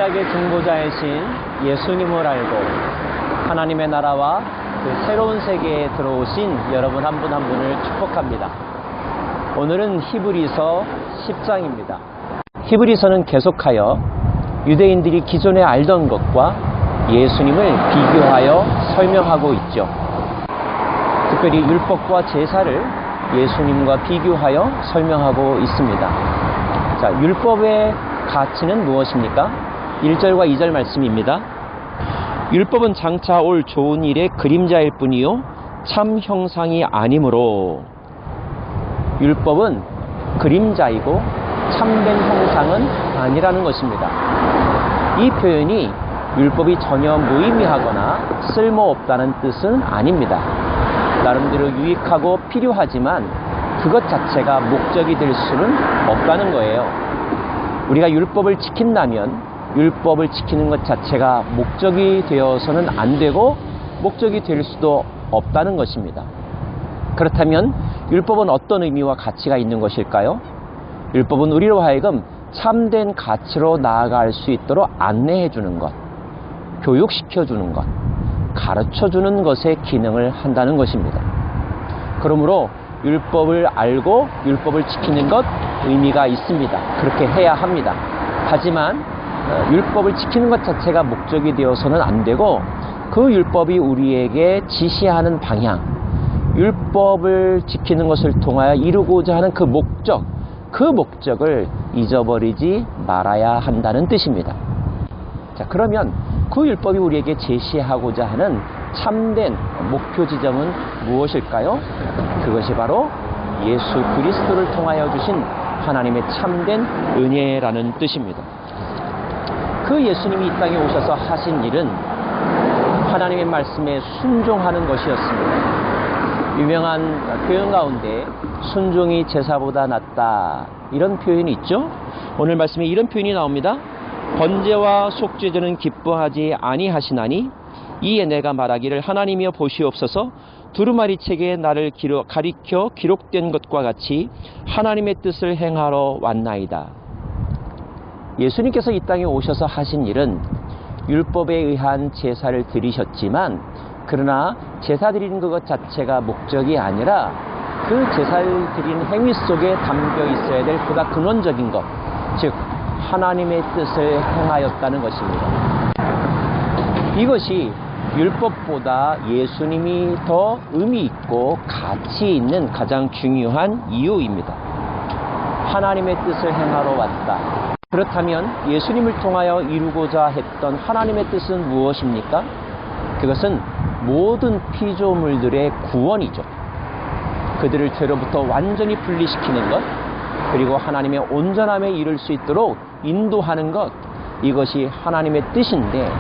구약의 중보자이신 예수님을 알고 하나님의 나라와 그 새로운 세계에 들어오신 여러분 한 분 한 분을 축복합니다. 오늘은 히브리서 10장입니다. 히브리서는 계속하여 유대인들이 기존에 알던 것과 예수님을 비교하여 설명하고 있죠. 특별히 율법과 제사를 예수님과 비교하여 설명하고 있습니다. 자, 율법의 가치는 무엇입니까? 1절과 2절 말씀입니다. 율법은 장차 올 좋은 일의 그림자일 뿐이요 참 형상이 아니므로. 율법은 그림자이고 참된 형상은 아니라는 것입니다. 이 표현이 율법이 전혀 무의미하거나 쓸모없다는 뜻은 아닙니다. 나름대로 유익하고 필요하지만 그것 자체가 목적이 될 수는 없다는 거예요. 우리가 율법을 지킨다면 율법을 지키는 것 자체가 목적이 되어서는 안 되고 목적이 될 수도 없다는 것입니다. 그렇다면 율법은 어떤 의미와 가치가 있는 것일까요? 율법은 우리로 하여금 참된 가치로 나아갈 수 있도록 안내해 주는 것, 교육시켜 주는 것, 가르쳐 주는 것에 기능을 한다는 것입니다. 그러므로 율법을 알고 율법을 지키는 것 의미가 있습니다. 그렇게 해야 합니다. 하지만 율법을 지키는 것 자체가 목적이 되어서는 안 되고 그 율법이 우리에게 지시하는 방향, 율법을 지키는 것을 통하여 이루고자 하는 그 목적을 잊어버리지 말아야 한다는 뜻입니다. 자, 그러면 그 율법이 우리에게 제시하고자 하는 참된 목표 지점은 무엇일까요? 그것이 바로 예수 그리스도를 통하여 주신 하나님의 참된 은혜라는 뜻입니다. 그 예수님이 이 땅에 오셔서 하신 일은 하나님의 말씀에 순종하는 것이었습니다. 유명한 표현 가운데 순종이 제사보다 낫다 이런 표현이 있죠. 오늘 말씀에 이런 표현이 나옵니다. 번제와 속죄제는 기뻐하지 아니하시나니 이에 내가 말하기를 하나님이여 보시옵소서 두루마리 책에 나를 가리켜 기록된 것과 같이 하나님의 뜻을 행하러 왔나이다. 예수님께서 이 땅에 오셔서 하신 일은 율법에 의한 제사를 드리셨지만 그러나 제사 드리는 것 자체가 목적이 아니라 그 제사를 드리는 행위 속에 담겨 있어야 될 보다 근원적인 것, 즉 하나님의 뜻을 행하였다는 것입니다. 이것이 율법보다 예수님이 더 의미 있고 가치 있는 가장 중요한 이유입니다. 하나님의 뜻을 행하러 왔다. 그렇다면 예수님을 통하여 이루고자 했던 하나님의 뜻은 무엇입니까? 그것은 모든 피조물들의 구원이죠. 그들을 죄로부터 완전히 분리시키는 것, 그리고 하나님의 온전함에 이를 수 있도록 인도하는 것, 이것이 하나님의 뜻인데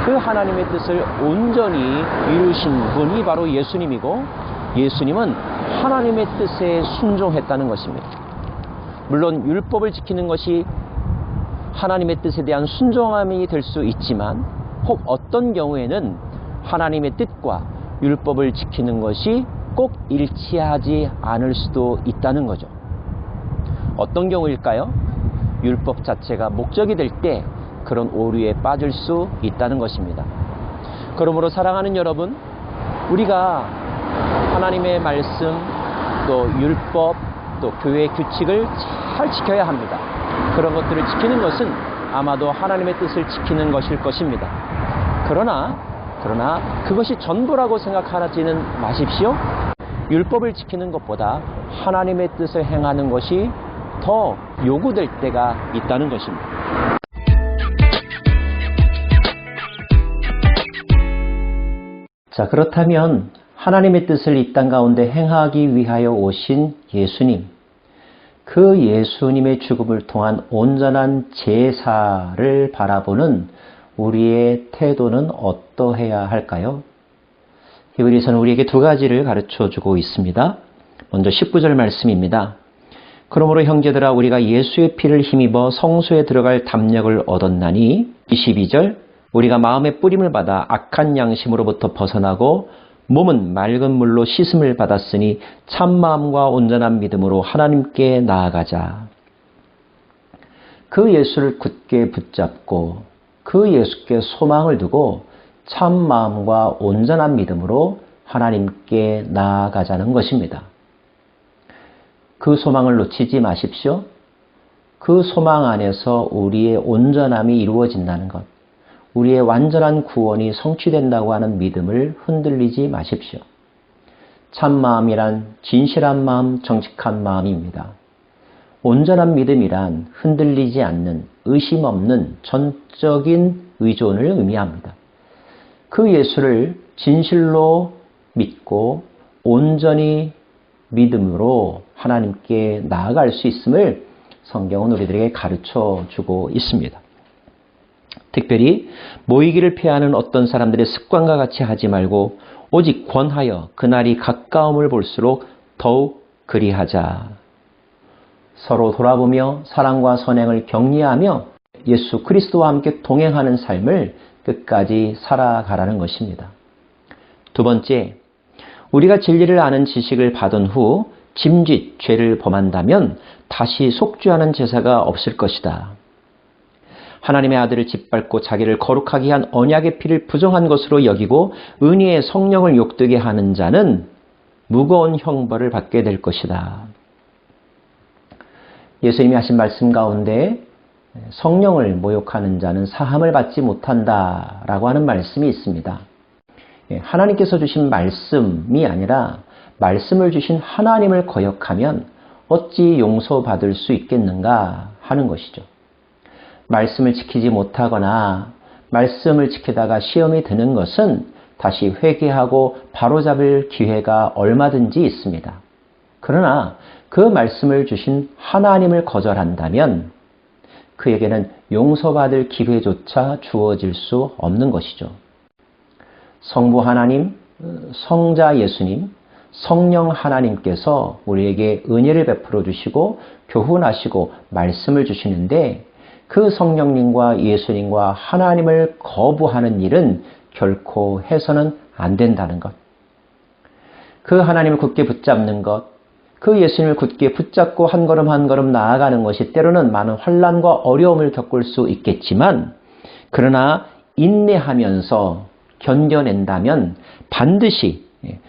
그 하나님의 뜻을 온전히 이루신 분이 바로 예수님이고 예수님은 하나님의 뜻에 순종했다는 것입니다. 물론 율법을 지키는 것이 하나님의 뜻에 대한 순종함이 될 수 있지만 혹 어떤 경우에는 하나님의 뜻과 율법을 지키는 것이 꼭 일치하지 않을 수도 있다는 거죠. 어떤 경우일까요? 율법 자체가 목적이 될 때 그런 오류에 빠질 수 있다는 것입니다. 그러므로 사랑하는 여러분, 우리가 하나님의 말씀, 또 율법, 또 교회의 규칙을 잘 지켜야 합니다. 그런 것들을 지키는 것은 아마도 하나님의 뜻을 지키는 것일 것입니다. 그러나 그것이 전부라고 생각하지는 마십시오. 율법을 지키는 것보다 하나님의 뜻을 행하는 것이 더 요구될 때가 있다는 것입니다. 자, 그렇다면 하나님의 뜻을 이 땅 가운데 행하기 위하여 오신 예수님, 그 예수님의 죽음을 통한 온전한 제사를 바라보는 우리의 태도는 어떠해야 할까요? 히브리서는 우리에게 두 가지를 가르쳐주고 있습니다. 먼저 19절 말씀입니다. 그러므로 형제들아 우리가 예수의 피를 힘입어 성소에 들어갈 담력을 얻었나니 22절 우리가 마음의 뿌림을 받아 악한 양심으로부터 벗어나고 몸은 맑은 물로 씻음을 받았으니 참마음과 온전한 믿음으로 하나님께 나아가자. 그 예수를 굳게 붙잡고 그 예수께 소망을 두고 참 마음과 온전한 믿음으로 하나님께 나아가자는 것입니다. 그 소망을 놓치지 마십시오. 그 소망 안에서 우리의 온전함이 이루어진다는 것, 우리의 완전한 구원이 성취된다고 하는 믿음을 흔들리지 마십시오. 참 마음이란 진실한 마음, 정직한 마음입니다. 온전한 믿음이란 흔들리지 않는, 의심 없는 전적인 의존을 의미합니다. 그 예수를 진실로 믿고 온전히 믿음으로 하나님께 나아갈 수 있음을 성경은 우리들에게 가르쳐 주고 있습니다. 특별히 모이기를 피하는 어떤 사람들의 습관과 같이 하지 말고 오직 권하여 그날이 가까움을 볼수록 더욱 그리하자. 서로 돌아보며 사랑과 선행을 격려하며 예수 그리스도와 함께 동행하는 삶을 끝까지 살아가라는 것입니다. 두 번째, 우리가 진리를 아는 지식을 받은 후 짐짓 죄를 범한다면 다시 속죄하는 제사가 없을 것이다. 하나님의 아들을 짓밟고 자기를 거룩하게 한 언약의 피를 부정한 것으로 여기고 은혜의 성령을 욕되게 하는 자는 무거운 형벌을 받게 될 것이다. 예수님이 하신 말씀 가운데 성령을 모욕하는 자는 사함을 받지 못한다라고 하는 말씀이 있습니다. 하나님께서 주신 말씀이 아니라 말씀을 주신 하나님을 거역하면 어찌 용서받을 수 있겠는가 하는 것이죠. 말씀을 지키지 못하거나 말씀을 지키다가 시험이 드는 것은 다시 회개하고 바로잡을 기회가 얼마든지 있습니다. 그러나 그 말씀을 주신 하나님을 거절한다면 그에게는 용서받을 기회조차 주어질 수 없는 것이죠. 성부 하나님, 성자 예수님, 성령 하나님께서 우리에게 은혜를 베풀어 주시고 교훈하시고 말씀을 주시는데 그 성령님과 예수님과 하나님을 거부하는 일은 결코 해서는 안 된다는 것. 그 하나님을 굳게 붙잡는 것, 그 예수님을 굳게 붙잡고 한 걸음 한 걸음 나아가는 것이 때로는 많은 환난과 어려움을 겪을 수 있겠지만 그러나 인내하면서 견뎌낸다면 반드시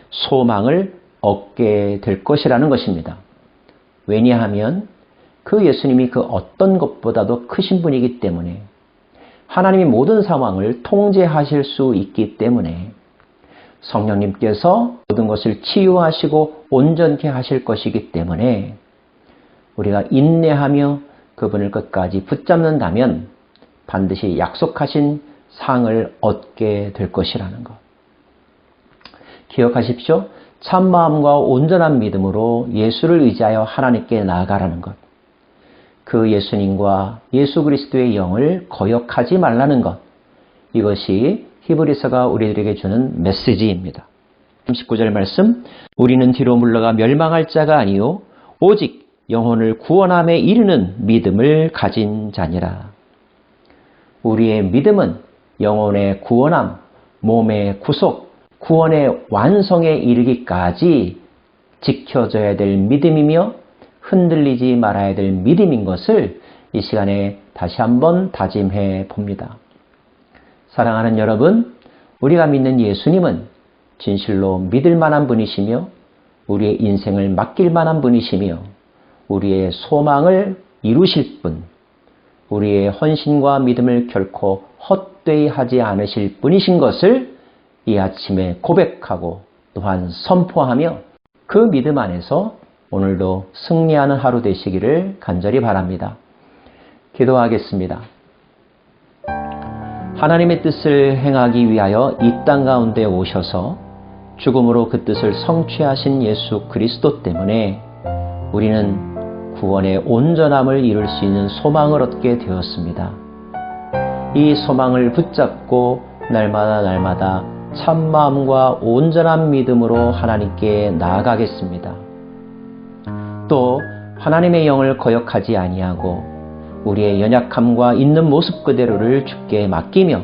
소망을 얻게 될 것이라는 것입니다. 왜냐하면 그 예수님이 그 어떤 것보다도 크신 분이기 때문에 하나님이 모든 상황을 통제하실 수 있기 때문에 성령님께서 모든 것을 치유하시고 온전케 하실 것이기 때문에 우리가 인내하며 그분을 끝까지 붙잡는다면 반드시 약속하신 상을 얻게 될 것이라는 것. 기억하십시오. 참마음과 온전한 믿음으로 예수를 의지하여 하나님께 나아가라는 것. 그 예수님과 예수 그리스도의 영을 거역하지 말라는 것. 이것이 히브리서가 우리들에게 주는 메시지입니다. 39절 말씀, 우리는 뒤로 물러가 멸망할 자가 아니요 오직 영혼을 구원함에 이르는 믿음을 가진 자니라. 우리의 믿음은 영혼의 구원함, 몸의 구속, 구원의 완성에 이르기까지 지켜져야 될 믿음이며 흔들리지 말아야 될 믿음인 것을 이 시간에 다시 한번 다짐해 봅니다. 사랑하는 여러분, 우리가 믿는 예수님은 진실로 믿을 만한 분이시며 우리의 인생을 맡길 만한 분이시며 우리의 소망을 이루실 분, 우리의 헌신과 믿음을 결코 헛되이 하지 않으실 분이신 것을 이 아침에 고백하고 또한 선포하며 그 믿음 안에서 오늘도 승리하는 하루 되시기를 간절히 바랍니다. 기도하겠습니다. 하나님의 뜻을 행하기 위하여 이 땅 가운데 오셔서 죽음으로 그 뜻을 성취하신 예수 그리스도 때문에 우리는 구원의 온전함을 이룰 수 있는 소망을 얻게 되었습니다. 이 소망을 붙잡고 날마다 참마음과 온전한 믿음으로 하나님께 나아가겠습니다. 또 하나님의 영을 거역하지 아니하고 우리의 연약함과 있는 모습 그대로를 주께 맡기며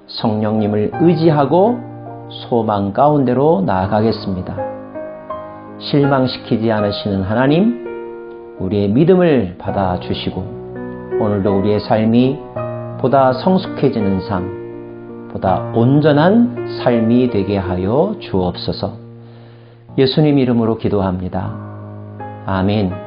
성령님을 의지하고 소망 가운데로 나아가겠습니다. 실망시키지 않으시는 하나님, 우리의 믿음을 받아주시고 오늘도 우리의 삶이 보다 성숙해지는 삶, 보다 온전한 삶이 되게 하여 주옵소서. 예수님 이름으로 기도합니다. 아멘.